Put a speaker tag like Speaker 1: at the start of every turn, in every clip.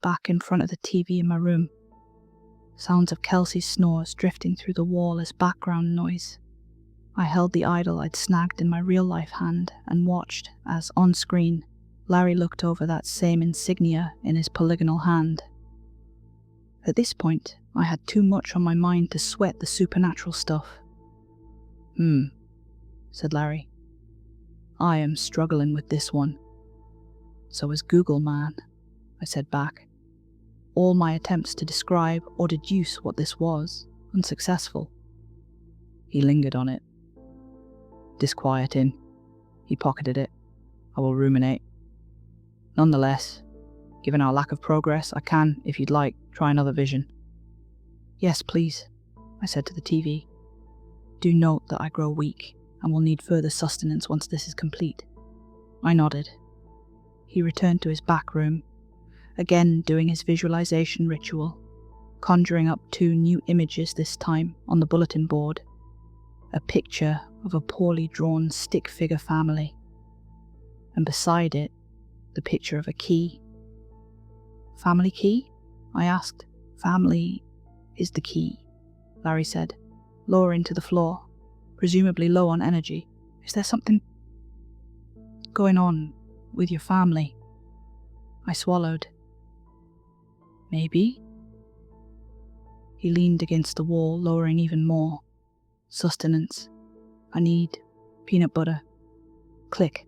Speaker 1: back in front of the TV in my room. Sounds of Kelsey's snores drifting through the wall as background noise. I held the idol I'd snagged in my real-life hand and watched as, on screen, Larry looked over that same insignia in his polygonal hand. At this point, I had too much on my mind to sweat the supernatural stuff. Said Larry. I am struggling with this one. So is Google, man, I said back. All my attempts to describe or deduce what this was, unsuccessful. He lingered on it. Disquieting. He pocketed it. I will ruminate. Nonetheless, given our lack of progress, I can, if you'd like, try another vision. Yes, please, I said to the TV. Do note that I grow weak and will need further sustenance once this is complete. I nodded. He returned to his back room, again doing his visualization ritual, conjuring up 2 new images this time on the bulletin board. A picture of a poorly drawn stick figure family, and beside it, the picture of a key. Family key? I asked. Family is the key, Larry said, lowering to the floor, presumably low on energy. Is there something going on with your family? I swallowed. Maybe. He leaned against the wall, lowering even more. Sustenance. I need peanut butter. Click.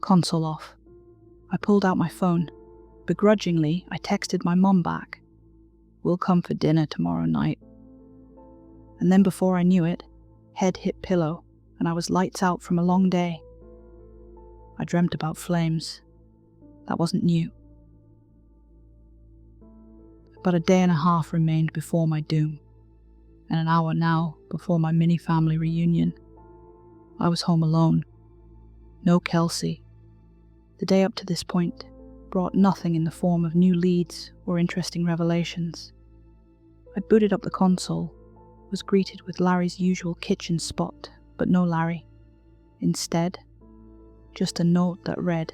Speaker 1: Console off. I pulled out my phone. Begrudgingly, I texted my mom back. We'll come for dinner tomorrow night. And then before I knew it, head hit pillow, and I was lights out from a long day. I dreamt about flames. That wasn't new. But a day and a half remained before my doom, and an hour now before my mini-family reunion. I was home alone. No Kelsey. The day up to this point brought nothing in the form of new leads or interesting revelations. I booted up the console, was greeted with Larry's usual kitchen spot, but no Larry. Instead, just a note that read,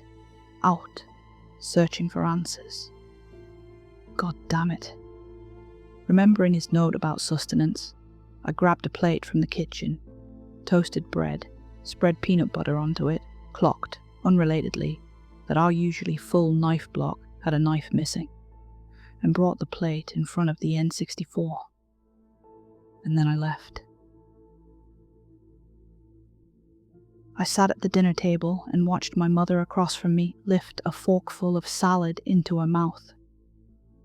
Speaker 1: "Out, searching for answers." God damn it. Remembering his note about sustenance, I grabbed a plate from the kitchen, toasted bread, spread peanut butter onto it, clocked, unrelatedly, that our usually full knife block had a knife missing, and brought the plate in front of the N64. And then I left. I sat at the dinner table and watched my mother across from me lift a forkful of salad into her mouth.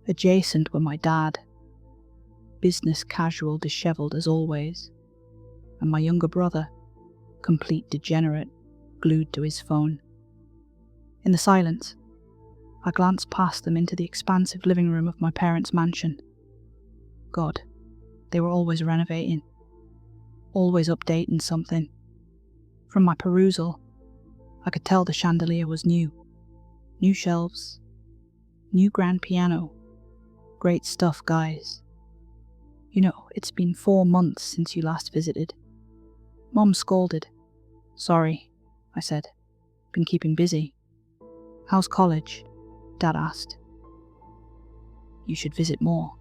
Speaker 1: Adjacent were my dad, business casual dishevelled as always, and my younger brother, complete degenerate, glued to his phone. In the silence, I glanced past them into the expansive living room of my parents' mansion. God, they were always renovating, always updating something. From my perusal, I could tell the chandelier was new. New shelves, new grand piano. Great stuff, guys. You know, it's been 4 months since you last visited. Mom scolded. Sorry, I said. Been keeping busy. How's college? Dad asked. You should visit more.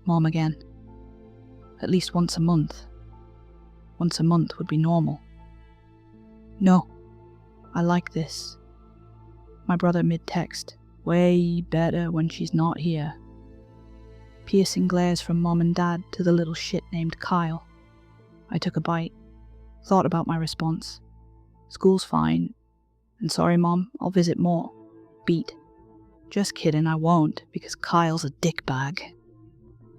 Speaker 1: Mom again. At least once a month. Once a month would be normal. No, I like this. My brother mid-text. Way better when she's not here. Piercing glares from Mom and Dad to the little shit named Kyle. I took a bite. Thought about my response. School's fine. And sorry, Mom, I'll visit more. Beat. Just kidding, I won't, because Kyle's a dickbag.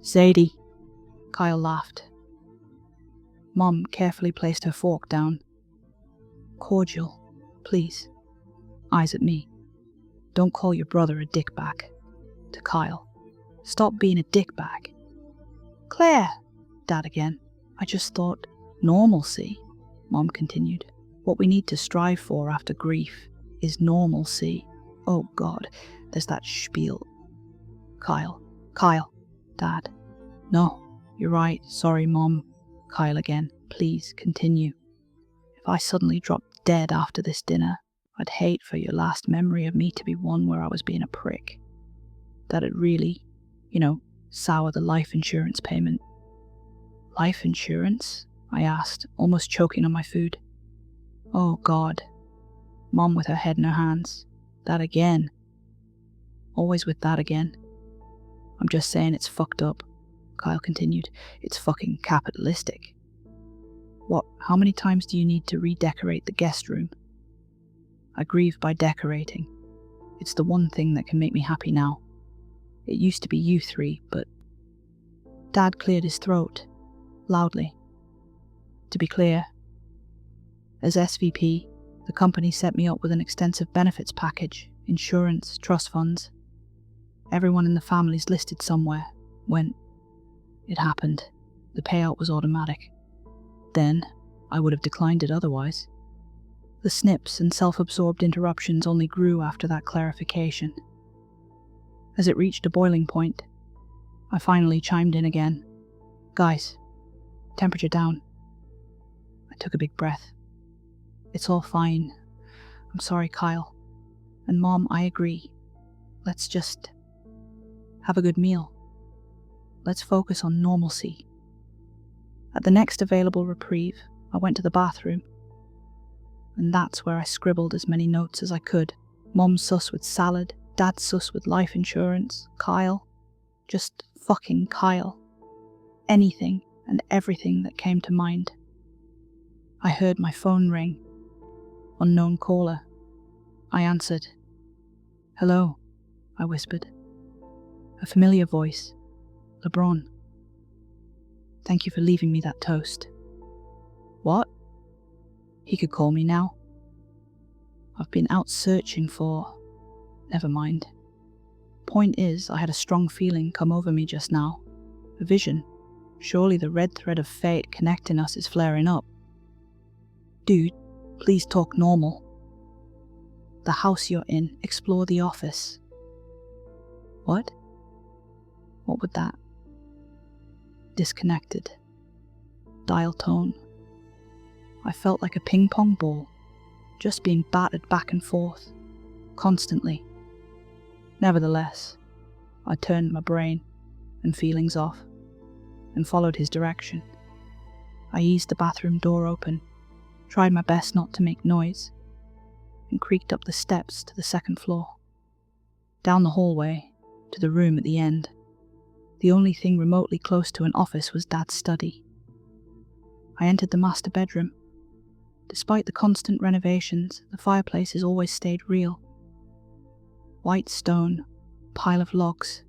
Speaker 1: Sadie. Kyle laughed. Mom carefully placed her fork down. Cordial, please. Eyes at me. Don't call your brother a dickbag. To Kyle. Stop being a dickbag. Claire! Dad again. I just thought, normalcy, Mom continued. What we need to strive for after grief is normalcy. Oh God, there's that spiel. Kyle. Dad. No, you're right. Sorry, Mom. Kyle again. Please, continue. If I suddenly dropped dead after this dinner, I'd hate for your last memory of me to be one where I was being a prick. That'd really, sour the life insurance payment. Life insurance? I asked, almost choking on my food. Oh God. Mom with her head in her hands. That again. Always with that again. I'm just saying it's fucked up, Kyle continued. It's fucking capitalistic. What, how many times do you need to redecorate the guest room? I grieve by decorating. It's the one thing that can make me happy now. It used to be you three, but... Dad cleared his throat, loudly. To be clear, as SVP, the company set me up with an extensive benefits package, insurance, trust funds. Everyone in the family's listed somewhere. When it happened, the payout was automatic. Then, I would have declined it otherwise. The snips and self-absorbed interruptions only grew after that clarification. As it reached a boiling point, I finally chimed in again. Guys, temperature down. I took a big breath. It's all fine. I'm sorry, Kyle. And Mom, I agree. Let's just have a good meal. Let's focus on normalcy. At the next available reprieve, I went to the bathroom. And that's where I scribbled as many notes as I could. Mom's sus with salad, Dad's sus with life insurance, Kyle. Just fucking Kyle. Anything and everything that came to mind. I heard my phone ring. Unknown caller. I answered. Hello, I whispered. A familiar voice. LeBron. Thank you for leaving me that toast. What? He could call me now. I've been out searching for... Never mind. Point is, I had a strong feeling come over me just now. A vision. Surely the red thread of fate connecting us is flaring up. Dude, please talk normal. The house you're in, explore the office. What? What would that? Disconnected. Dial tone. I felt like a ping pong ball, just being battered back and forth, constantly. Nevertheless, I turned my brain and feelings off, and followed his direction. I eased the bathroom door open, tried my best not to make noise, and creaked up the steps to the second floor. Down the hallway, to the room at the end. The only thing remotely close to an office was Dad's study. I entered the master bedroom. Despite the constant renovations, the fireplace has always stayed real. White stone, pile of logs.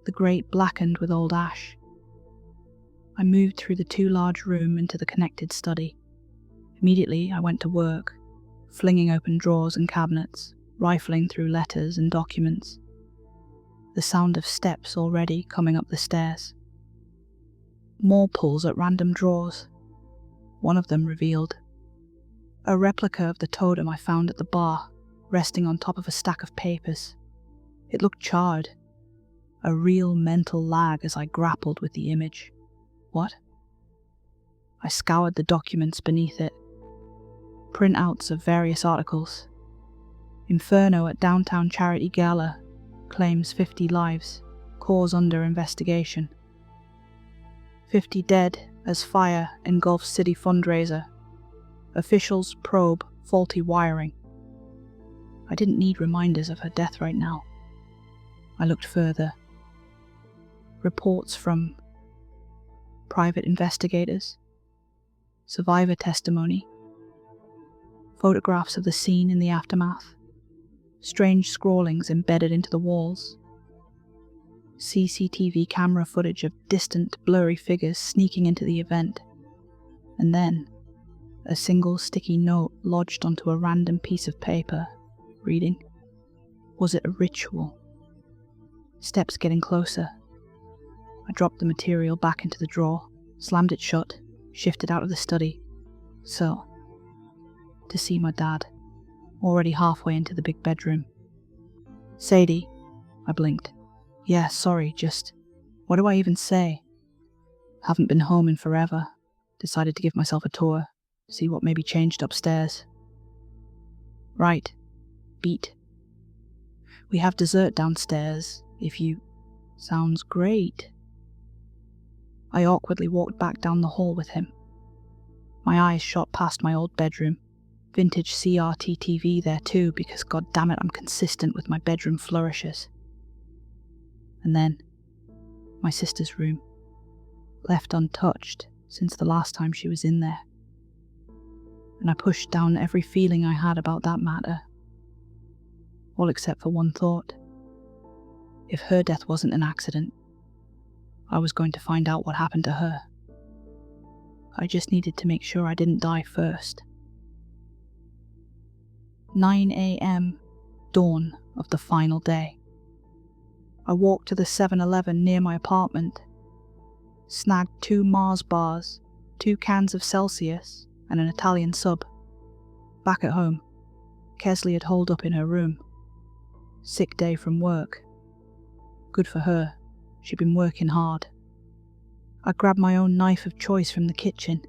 Speaker 1: The grate blackened with old ash. I moved through the too large room into the connected study. Immediately I went to work, flinging open drawers and cabinets, rifling through letters and documents. The sound of steps already coming up the stairs. More pulls at random drawers. One of them revealed a replica of the totem I found at the bar, resting on top of a stack of papers. It looked charred. A real mental lag as I grappled with the image. What? I scoured the documents beneath it. Printouts of various articles. Inferno at downtown charity gala claims 50 lives, cause under investigation. 50 dead as fire engulfs city fundraiser. Officials probe faulty wiring. I didn't need reminders of her death right now. I looked further. Reports from private investigators, survivor testimony, photographs of the scene in the aftermath, strange scrawlings embedded into the walls, CCTV camera footage of distant, blurry figures sneaking into the event, and then a single sticky note lodged onto a random piece of paper, reading, "Was it a ritual?" Steps getting closer. I dropped the material back into the drawer, slammed it shut, shifted out of the study. So, to see my dad, already halfway into the big bedroom. "Sadie," I blinked. "Yeah, sorry, just... what do I even say?" Haven't been home in forever. Decided to give myself a tour, see what maybe changed upstairs. Right. Beat. We have dessert downstairs, if you... Sounds great. I awkwardly walked back down the hall with him. My eyes shot past my old bedroom. Vintage CRT TV there too, because goddammit I'm consistent with my bedroom flourishes. And then, my sister's room, left untouched since the last time she was in there. And I pushed down every feeling I had about that matter. All except for one thought. If her death wasn't an accident, I was going to find out what happened to her. I just needed to make sure I didn't die first. 9 a.m, dawn of the final day. I walked to the 7-Eleven near my apartment, snagged 2 Mars bars, 2 cans of Celsius, and an Italian sub. Back at home, Kesley had holed up in her room. Sick day from work. Good for her, she'd been working hard. I grabbed my own knife of choice from the kitchen.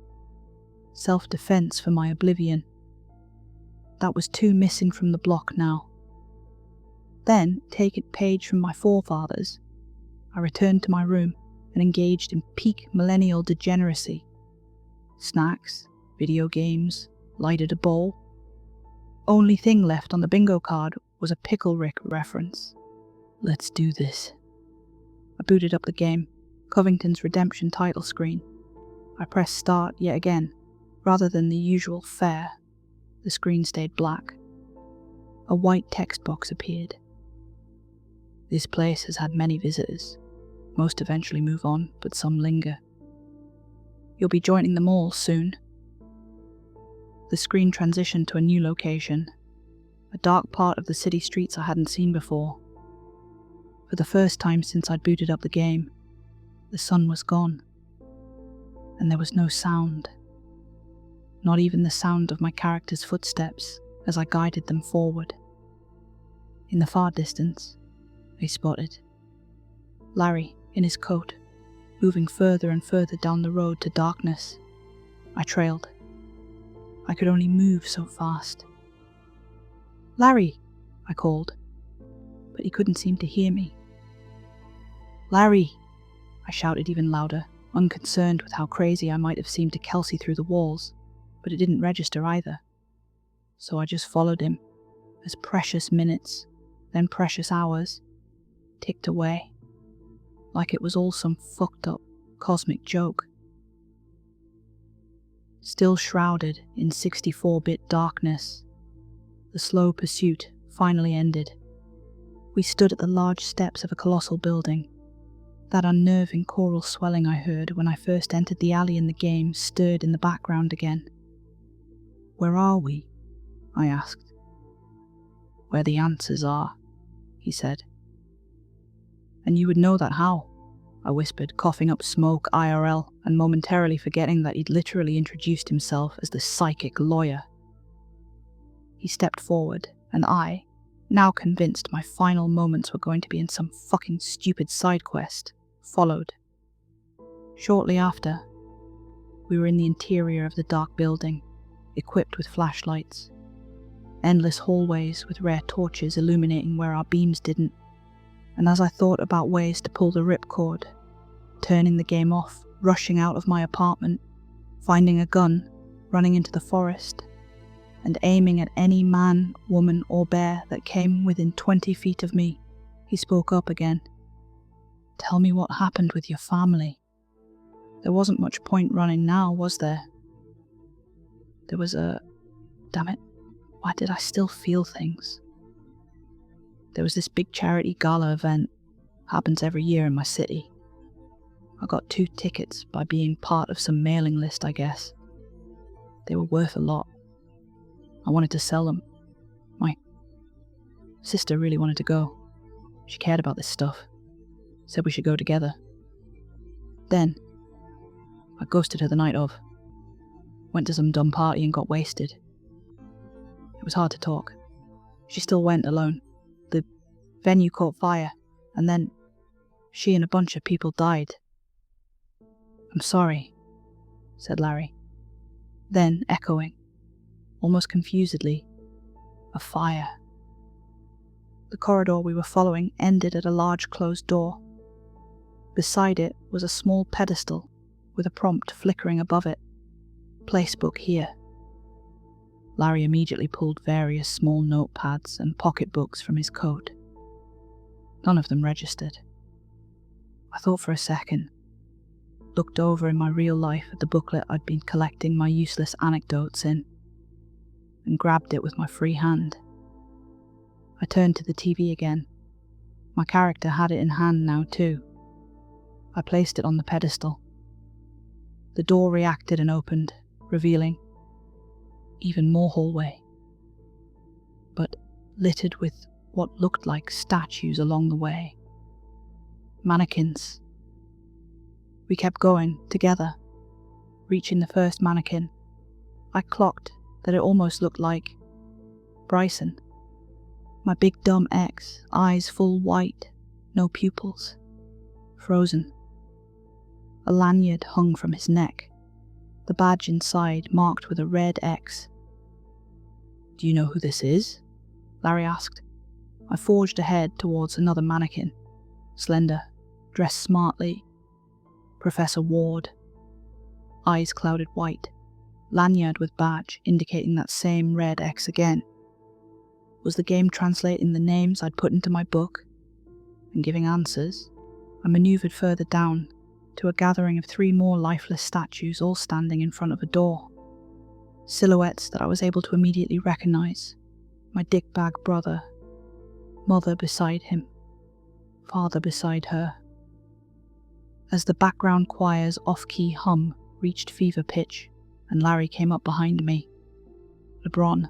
Speaker 1: Self-defense for my oblivion. That was 2 missing from the block now. Then, taking page from my forefathers, I returned to my room and engaged in peak millennial degeneracy. Snacks, video games, lighted a bowl. Only thing left on the bingo card was a Pickle Rick reference. Let's do this. I booted up the game, Covington's redemption title screen. I pressed start yet again. Rather than the usual fare, the screen stayed black. A white text box appeared. This place has had many visitors. Most eventually move on, but some linger. You'll be joining them all soon. The screen transitioned to a new location, a dark part of the city streets I hadn't seen before. For the first time since I'd booted up the game, the sun was gone, and there was no sound. Not even the sound of my character's footsteps as I guided them forward. In the far distance, I spotted Larry in his coat, moving further and further down the road to darkness. I trailed. I could only move so fast. Larry, I called, but he couldn't seem to hear me. Larry, I shouted even louder, unconcerned with how crazy I might have seemed to Kelsey through the walls. But it didn't register either. So I just followed him, as precious minutes, then precious hours, ticked away, like it was all some fucked up cosmic joke. Still shrouded in 64-bit darkness, the slow pursuit finally ended. We stood at the large steps of a colossal building. That unnerving choral swelling I heard when I first entered the alley in the game stirred in the background again. Where are we? I asked. Where the answers are, he said. And you would know that how? I whispered, coughing up smoke IRL and momentarily forgetting that he'd literally introduced himself as the psychic lawyer. He stepped forward, and I, now convinced my final moments were going to be in some fucking stupid side quest, followed. Shortly after, we were in the interior of the dark building, equipped with flashlights. Endless hallways with rare torches illuminating where our beams didn't. And as I thought about ways to pull the ripcord, turning the game off, rushing out of my apartment, finding a gun, running into the forest, and aiming at any man, woman, or bear that came within 20 feet of me, he spoke up again. Tell me what happened with your family. There wasn't much point running now, was there? There was a... Damn it, why did I still feel things? There was this big charity gala event. Happens every year in my city. I got 2 tickets by being part of some mailing list, I guess. They were worth a lot. I wanted to sell them. My sister really wanted to go. She cared about this stuff. Said we should go together. Then, I ghosted her the night of. Went to some dumb party and got wasted. It was hard to talk. She still went alone. The venue caught fire, and then she and a bunch of people died. I'm sorry, said Larry. Then, echoing, almost confusedly, a fire. The corridor we were following ended at a large closed door. Beside it was a small pedestal with a prompt flickering above it. "Placebook here." Larry immediately pulled various small notepads and pocketbooks from his coat. None of them registered. I thought for a second, looked over in my real life at the booklet I'd been collecting my useless anecdotes in, and grabbed it with my free hand. I turned to the TV again. My character had it in hand now too. I placed it on the pedestal. The door reacted and opened, revealing even more hallway, but littered with what looked like statues along the way. Mannequins. We kept going, together. Reaching the first mannequin, I clocked that it almost looked like Bryson. My big dumb ex, eyes full white, no pupils. Frozen. A lanyard hung from his neck, the badge inside marked with a red X. "Do you know who this is?" Larry asked. I forged ahead towards another mannequin, slender, dressed smartly. Professor Ward. Eyes clouded white, lanyard with badge indicating that same red X again. Was the game translating the names I'd put into my book and giving answers? I maneuvered further down to a gathering of 3 more lifeless statues all standing in front of a door. Silhouettes that I was able to immediately recognize. My dickbag brother, mother beside him, father beside her. As the background choir's off-key hum reached fever pitch and Larry came up behind me, LeBron,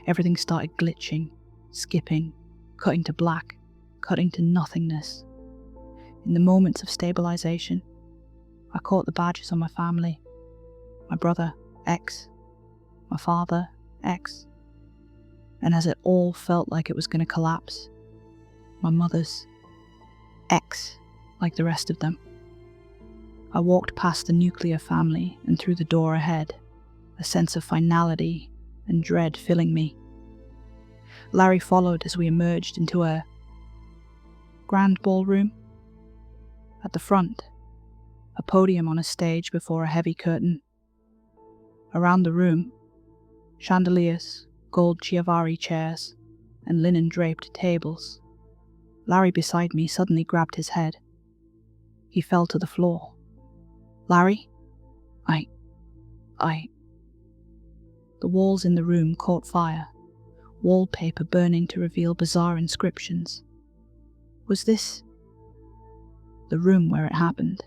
Speaker 1: everything started glitching, skipping, cutting to black, cutting to nothingness. In the moments of stabilization, I caught the badges on my family. My brother, X. My father, X. And as it all felt like it was going to collapse, my mother's X, like the rest of them. I walked past the nuclear family and through the door ahead, a sense of finality and dread filling me. Larry followed as we emerged into a grand ballroom. At the front, a podium on a stage before a heavy curtain. Around the room, chandeliers, gold Chiavari chairs, and linen-draped tables. Larry beside me suddenly grabbed his head. He fell to the floor. "Larry? The walls in the room caught fire, wallpaper burning to reveal bizarre inscriptions. Was this the room where it happened?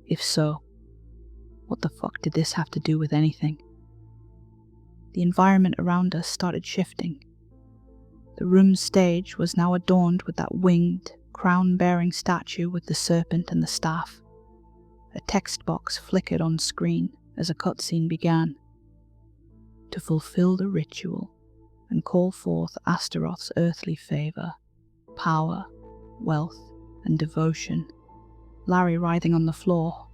Speaker 1: If so, what the fuck did this have to do with anything? The environment around us started shifting. The room's stage was now adorned with that winged, crown-bearing statue with the serpent and the staff. A text box flickered on screen as a cutscene began. To fulfill the ritual and call forth Astaroth's earthly favor, power, wealth, and devotion. Larry writhing on the floor,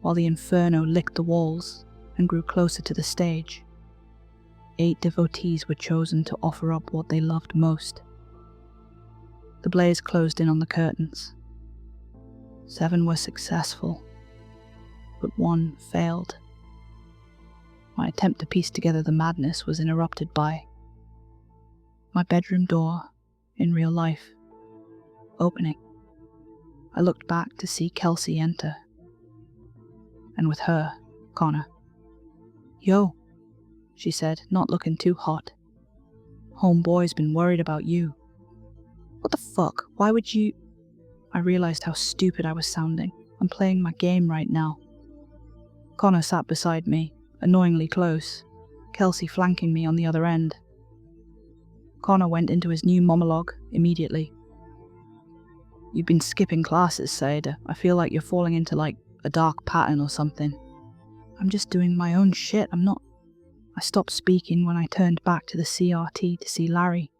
Speaker 1: while the inferno licked the walls and grew closer to the stage. 8 devotees were chosen to offer up what they loved most. The blaze closed in on the curtains. 7 were successful, but 1 failed. My attempt to piece together the madness was interrupted by my bedroom door, in real life, opening. I looked back to see Kelsey enter, and with her, Connor. "Yo," she said, not looking too hot. "Homeboy's been worried about you." "What the fuck? Why would you—" I realized how stupid I was sounding. I'm playing my game right now. Connor sat beside me, annoyingly close, Kelsey flanking me on the other end. Connor went into his new monologue immediately. "You've been skipping classes, Saida. I feel like you're falling into like a dark pattern or something." "I'm just doing my own shit, I'm not—" I stopped speaking when I turned back to the CRT to see Larry,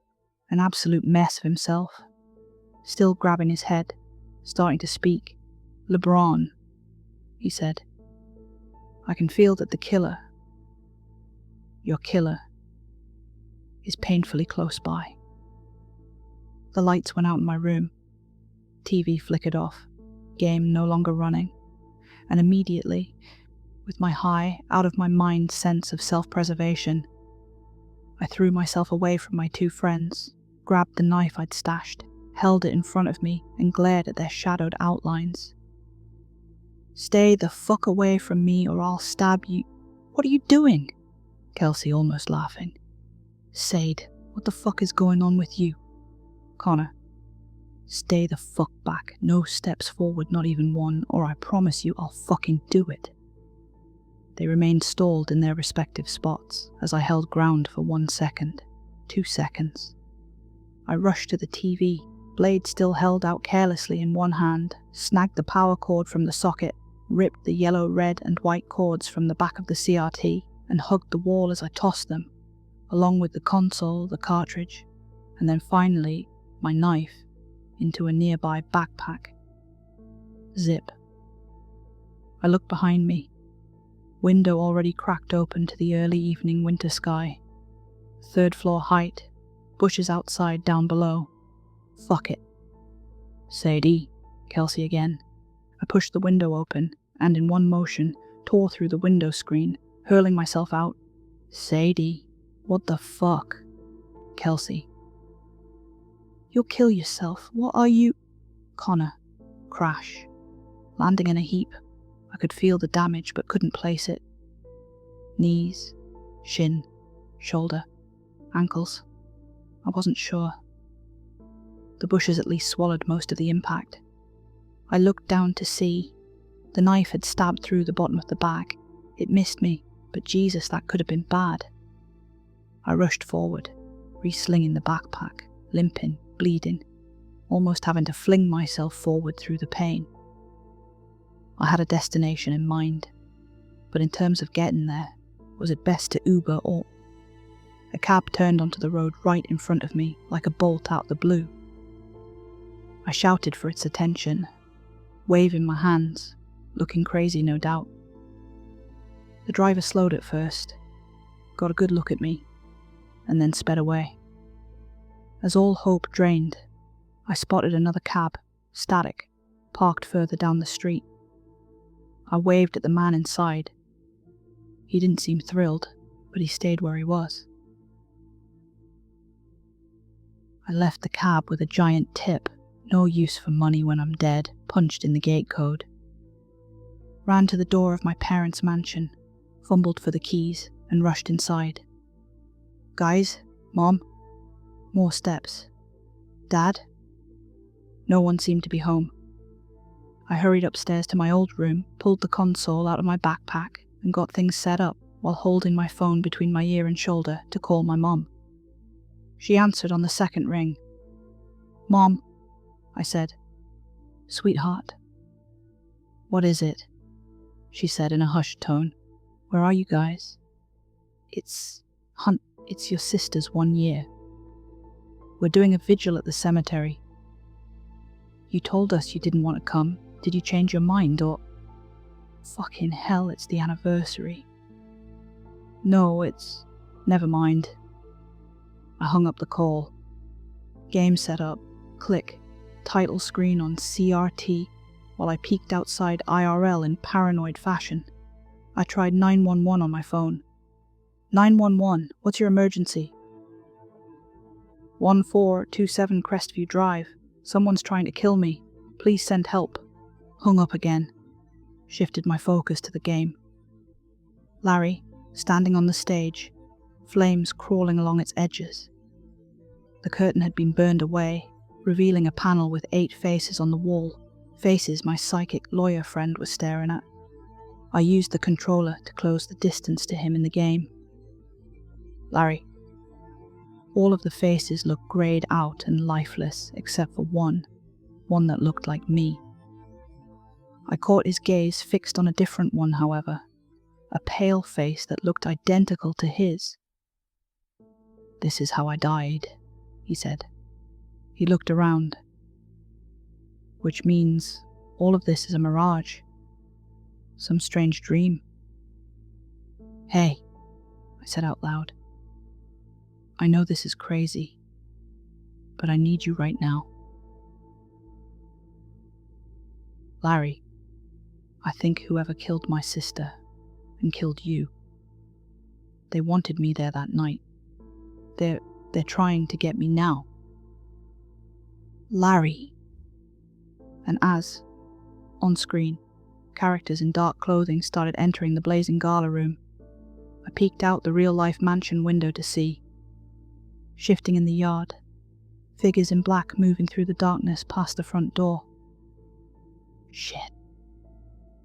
Speaker 1: an absolute mess of himself, still grabbing his head, starting to speak. "LeBron," he said. "I can feel that the killer, your killer, is painfully close by." The lights went out in my room. TV flickered off, game no longer running, and immediately, with my high, out-of-my-mind sense of self-preservation, I threw myself away from my two friends, grabbed the knife I'd stashed, held it in front of me, and glared at their shadowed outlines. "Stay the fuck away from me or I'll stab you." "What are you doing?" Kelsey almost laughing. "Sade, what the fuck is going on with you?" Connor. "Stay the fuck back, no steps forward, not even one, or I promise you I'll fucking do it." They remained stalled in their respective spots as I held ground for 1 second, 2 seconds. I rushed to the TV, blade still held out carelessly in one hand, snagged the power cord from the socket, ripped the yellow, red and white cords from the back of the CRT, and hugged the wall as I tossed them, along with the console, the cartridge, and then finally, my knife, into a nearby backpack. Zip. I looked behind me. Window already cracked open to the early evening winter sky. 3rd floor height, bushes outside down below. Fuck it. "Sadie," Kelsey again. I pushed the window open, and in one motion, tore through the window screen, hurling myself out. "Sadie, what the fuck?" Kelsey. "You'll kill yourself. What are you—" Connor. Crash. Landing in a heap. I could feel the damage but couldn't place it. Knees, shin, shoulder, ankles. I wasn't sure. The bushes at least swallowed most of the impact. I looked down to see. The knife had stabbed through the bottom of the bag. It missed me, but Jesus, that could have been bad. I rushed forward, re-slinging the backpack, limping, bleeding, almost having to fling myself forward through the pain. I had a destination in mind, but in terms of getting there, was it best to Uber or... A cab turned onto the road right in front of me, like a bolt out the blue. I shouted for its attention, waving my hands, looking crazy no doubt. The driver slowed at first, got a good look at me, and then sped away. As all hope drained, I spotted another cab, static, parked further down the street. I waved at the man inside. He didn't seem thrilled, but he stayed where he was. I left the cab with a giant tip, no use for money when I'm dead, punched in the gate code. Ran to the door of my parents' mansion, fumbled for the keys, and rushed inside. "Guys? Mom?" More steps. "Dad?" No one seemed to be home. I hurried upstairs to my old room, pulled the console out of my backpack, and got things set up while holding my phone between my ear and shoulder to call my mom. She answered on the second ring. "Mom," I said. "Sweetheart." "What is it?" she said in a hushed tone. "Where are you guys?" It's your sister's 1 year. We're doing a vigil at the cemetery. You told us you didn't want to come. Did you change your mind or... Fucking hell, it's the anniversary. No, it's... Never mind. I hung up the call. Game set up. Click. Title screen on CRT while I peeked outside IRL in paranoid fashion. I tried 911 on my phone. 911, what's your emergency? 1427 Crestview Drive. Someone's trying to kill me. Please send help. Hung up again. Shifted my focus to the game. Larry, standing on the stage, flames crawling along its edges. The curtain had been burned away, revealing a panel with 8 faces on the wall, faces my psychic lawyer friend was staring at. I used the controller to close the distance to him in the game. Larry. All of the faces looked greyed out and lifeless except for one that looked like me. I caught his gaze fixed on a different one, however, a pale face that looked identical to his. "This is how I died," he said. He looked around. "Which means all of this is a mirage. Some strange dream." "Hey," I said out loud. "I know this is crazy, but I need you right now. Larry, I think whoever killed my sister and killed you, they wanted me there that night. They're trying to get me now. Larry. And as, on screen, characters in dark clothing started entering the blazing gala room, I peeked out the real-life mansion window to see, shifting in the yard, figures in black moving through the darkness past the front door. Shit.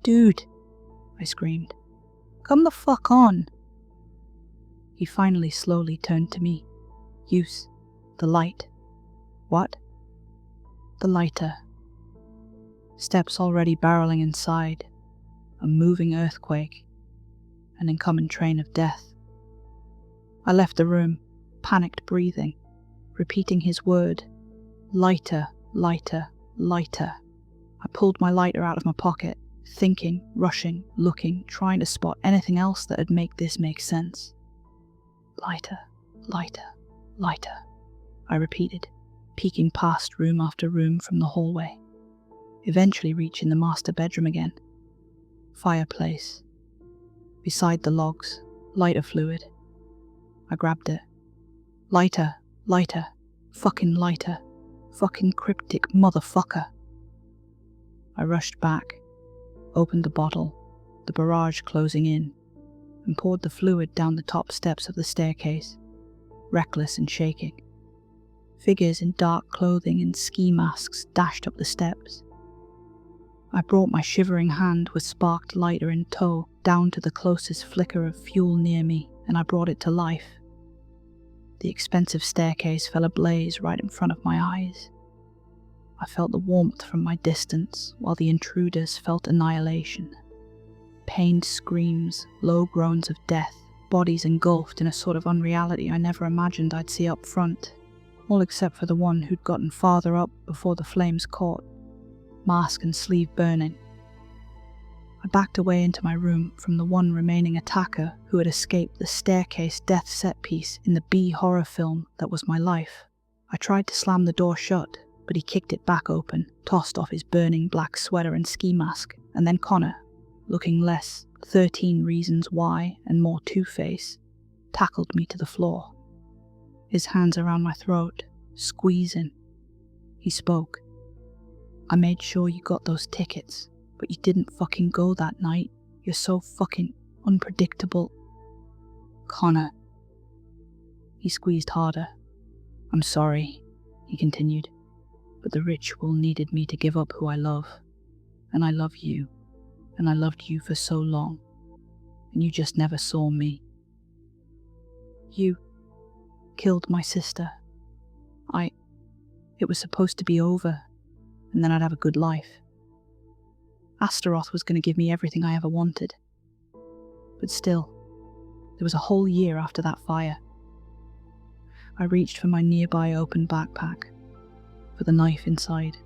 Speaker 1: Dude, I screamed. Come the fuck on. He finally slowly turned to me. Use the light. What? The lighter. Steps already barreling inside. A moving earthquake. An incoming train of death. I left the room, panicked breathing, repeating his word. Lighter, lighter, lighter. I pulled my lighter out of my pocket, thinking, rushing, looking, trying to spot anything else that would make this make sense. Lighter, lighter, lighter, I repeated, peeking past room after room from the hallway, eventually reaching the master bedroom again. Fireplace. Beside the logs, lighter fluid. I grabbed it. Lighter, lighter, fucking lighter, fucking cryptic motherfucker. I rushed back, opened the bottle, the barrage closing in, and poured the fluid down the top steps of the staircase, reckless and shaking. Figures in dark clothing and ski masks dashed up the steps. I brought my shivering hand with sparked lighter in tow down to the closest flicker of fuel near me, and I brought it to life. The expensive staircase fell ablaze right in front of my eyes. I felt the warmth from my distance, while the intruders felt annihilation. Pained screams, low groans of death, bodies engulfed in a sort of unreality I never imagined I'd see up front, all except for the one who'd gotten farther up before the flames caught, mask and sleeve burning. I backed away into my room from the one remaining attacker who had escaped the staircase death set piece in the B horror film that was my life. I tried to slam the door shut, but he kicked it back open, tossed off his burning black sweater and ski mask, and then Connor, looking less 13 Reasons Why and more Two-Face, tackled me to the floor. His hands around my throat, squeezing. He spoke. I made sure you got those tickets, but you didn't fucking go that night. You're so fucking unpredictable. Connor. He squeezed harder. I'm sorry, he continued, but the ritual needed me to give up who I love. And I love you. And I loved you for so long. And you just never saw me. You killed my sister. It was supposed to be over, and then I'd have a good life. Astaroth was going to give me everything I ever wanted. But still, there was a whole year after that fire. I reached for my nearby open backpack, for the knife inside.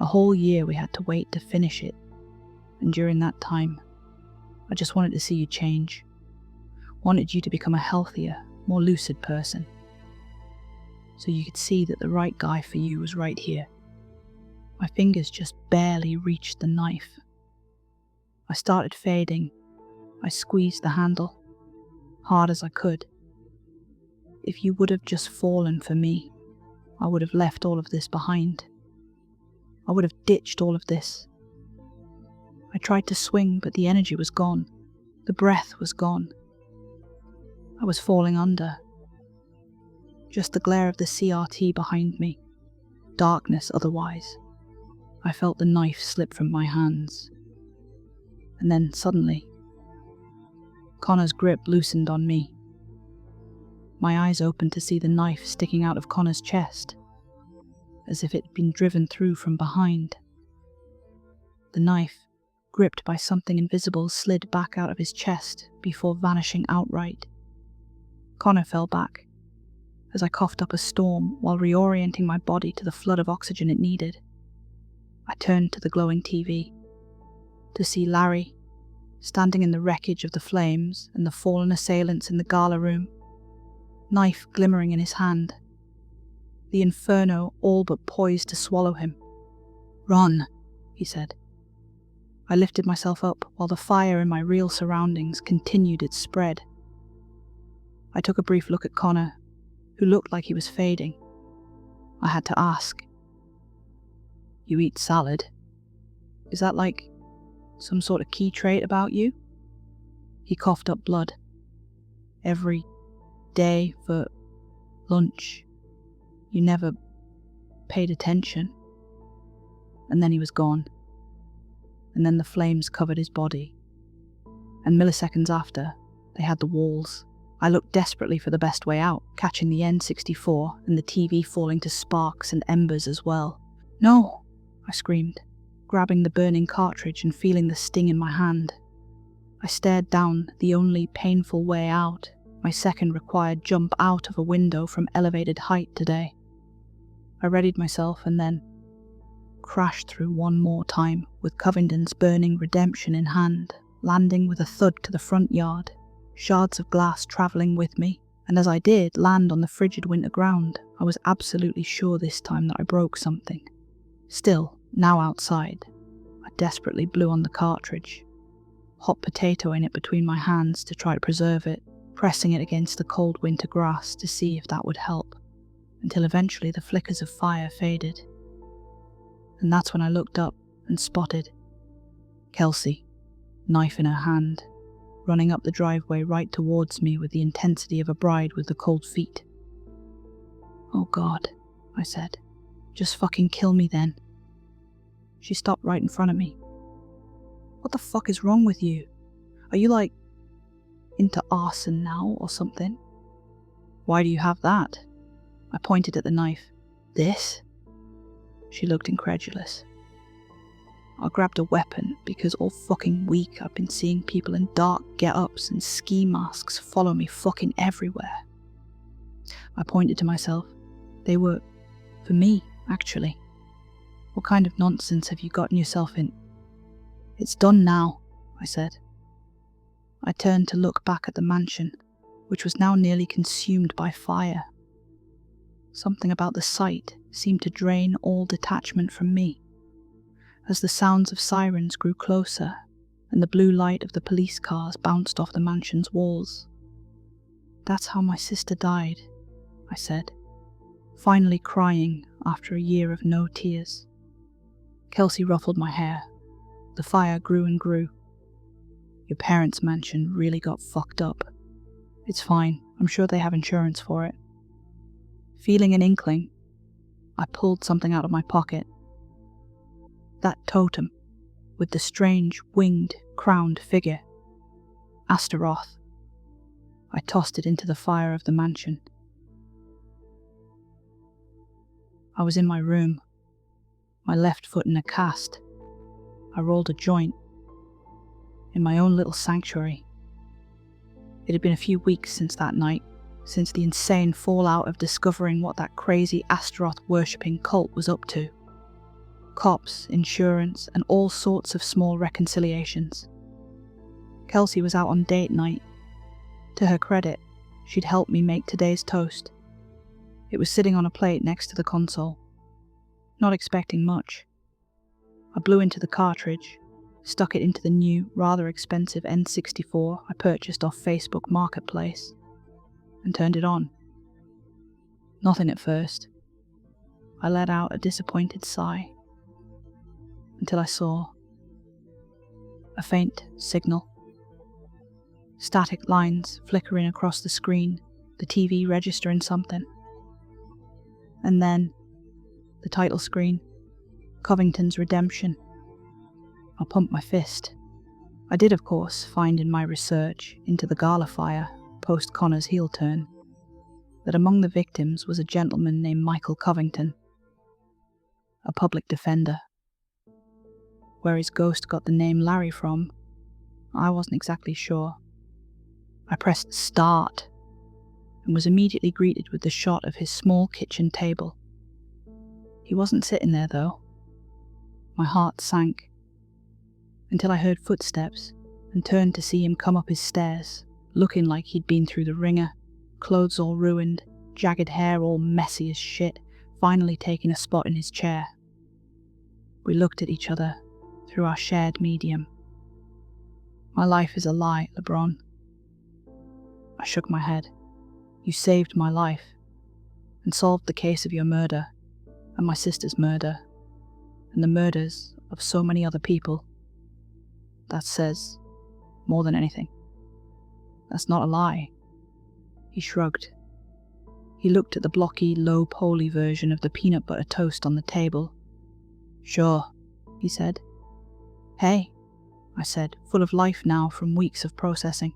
Speaker 1: A whole year we had to wait to finish it, and during that time, I just wanted to see you change. Wanted you to become a healthier, more lucid person. So you could see that the right guy for you was right here. My fingers just barely reached the knife. I started fading. I squeezed the handle, hard as I could. If you would have just fallen for me, I would have left all of this behind. I would have ditched all of this. I tried to swing, but the energy was gone. The breath was gone. I was falling under. Just the glare of the CRT behind me. Darkness otherwise. I felt the knife slip from my hands. And then, suddenly, Connor's grip loosened on me. My eyes opened to see the knife sticking out of Connor's chest, as if it had been driven through from behind. The knife, gripped by something invisible, slid back out of his chest before vanishing outright. Connor fell back, as I coughed up a storm while reorienting my body to the flood of oxygen it needed. I turned to the glowing TV, to see Larry, standing in the wreckage of the flames and the fallen assailants in the gala room, knife glimmering in his hand. the inferno all but poised to swallow him. "Run," he said. I lifted myself up while the fire in my real surroundings continued its spread. I took a brief look at Connor, who looked like he was fading. I had to ask, "You eat salad? Is that like some sort of key trait about you?" He coughed up blood. "Every day for lunch, you never paid attention." And then he was gone. And then the flames covered his body. And milliseconds after, they had the walls. I looked desperately for the best way out, catching the N64 and the TV falling to sparks and embers as well. "No!" I screamed, grabbing the burning cartridge and feeling the sting in my hand. I stared down the only painful way out, my second required jump out of a window from elevated height today. I readied myself and then crashed through one more time with Covington's burning redemption in hand, landing with a thud to the front yard, shards of glass travelling with me, and as I did land on the frigid winter ground, I was absolutely sure this time that I broke something. Still, now outside, I desperately blew on the cartridge, hot potato in it between my hands to try to preserve it, pressing it against the cold winter grass to see if that would help, until eventually the flickers of fire faded. And that's when I looked up and spotted Kelsey, knife in her hand, running up the driveway right towards me with the intensity of a bride with the cold feet. "Oh God," I said. "Just fucking kill me then." She stopped right in front of me. "What the fuck is wrong with you? Are you like into arson now or something?" "Why do you have that?" I pointed at the knife. "This?" She looked incredulous. "I grabbed a weapon because all fucking week I've been seeing people in dark get-ups and ski masks follow me fucking everywhere." I pointed to myself. "They were for me, actually. What kind of nonsense have you gotten yourself in?" "It's done now," I said. I turned to look back at the mansion, which was now nearly consumed by fire. Something about the sight seemed to drain all detachment from me. As the sounds of sirens grew closer and the blue light of the police cars bounced off the mansion's walls. "That's how my sister died," I said, finally crying after a year of no tears. Kelsey ruffled my hair. The fire grew and grew. "Your parents' mansion really got fucked up. It's fine, I'm sure they have insurance for it." Feeling an inkling, I pulled something out of my pocket. That totem, with the strange, winged, crowned figure. Astaroth. I tossed it into the fire of the mansion. I was in my room, my left foot in a cast. I rolled a joint. In my own little sanctuary. It had been a few weeks since that night, since the insane fallout of discovering what that crazy Astaroth-worshipping cult was up to. Cops, insurance, and all sorts of small reconciliations. Kelsey was out on date night. To her credit, she'd helped me make today's toast. It was sitting on a plate next to the console. Not expecting much. I blew into the cartridge, stuck it into the new, rather expensive N64 I purchased off Facebook Marketplace, and turned it on. Nothing at first. I let out a disappointed sigh, until I saw a faint signal. Static lines flickering across the screen, the TV registering something. And then, the title screen, Covington's Redemption. I pumped my fist. I did, of course, find in my research into the Gala fire, post Connor's heel turn, that among the victims was a gentleman named Michael Covington, a public defender. Where his ghost got the name Larry from, I wasn't exactly sure. I pressed start and was immediately greeted with the shot of his small kitchen table. He wasn't sitting there though. My heart sank until I heard footsteps and turned to see him come up his stairs, looking like he'd been through the ringer, clothes all ruined, jagged hair all messy as shit, finally taking a spot in his chair. We looked at each other through our shared medium. My life is a lie, LeBron. I shook my head. You saved my life and solved the case of your murder and my sister's murder and the murders of so many other people. That says more than anything. That's not a lie. He shrugged. He looked at the blocky, low-poly version of the peanut butter toast on the table. Sure, he said. Hey, I said, full of life now from weeks of processing.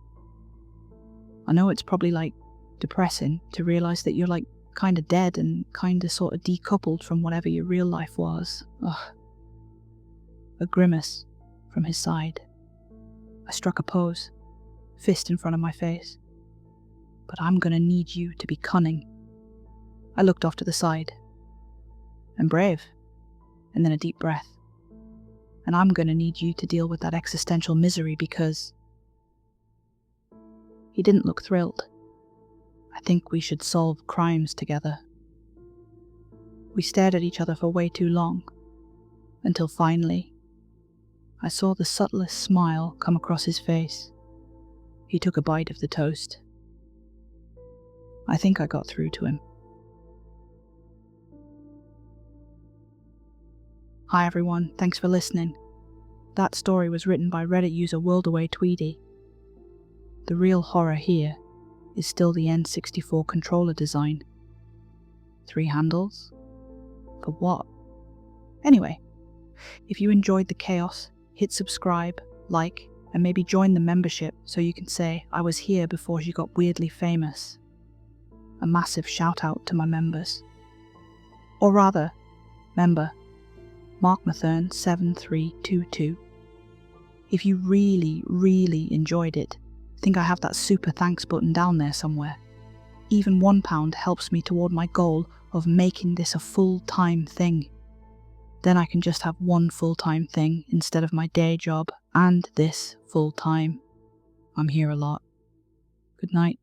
Speaker 1: I know it's probably depressing to realize that you're kinda dead and kinda sorta decoupled from whatever your real life was. Ugh. A grimace from his side. I struck a pose, fist in front of my face. But I'm gonna need you to be cunning. I looked off to the side. And brave. And then a deep breath. And I'm gonna need you to deal with that existential misery because... He didn't look thrilled. I think we should solve crimes together. We stared at each other for way too long, until finally, I saw the subtlest smile come across his face. He took a bite of the toast. I think I got through to him. Hi everyone, thanks for listening. That story was written by Reddit user WorldAway Tweedy. The real horror here is still the N64 controller design. 3 handles? For what? Anyway, if you enjoyed the chaos, hit subscribe, like, and maybe join the membership so you can say I was here before you got weirdly famous. A massive shout out to my members. Or rather, member, Mark Mathern 7322. If you really, really enjoyed it, think I have that super thanks button down there somewhere. Even £1 helps me toward my goal of making this a full-time thing. Then I can just have one full-time thing instead of my day job and this full-time. I'm here a lot. Good night.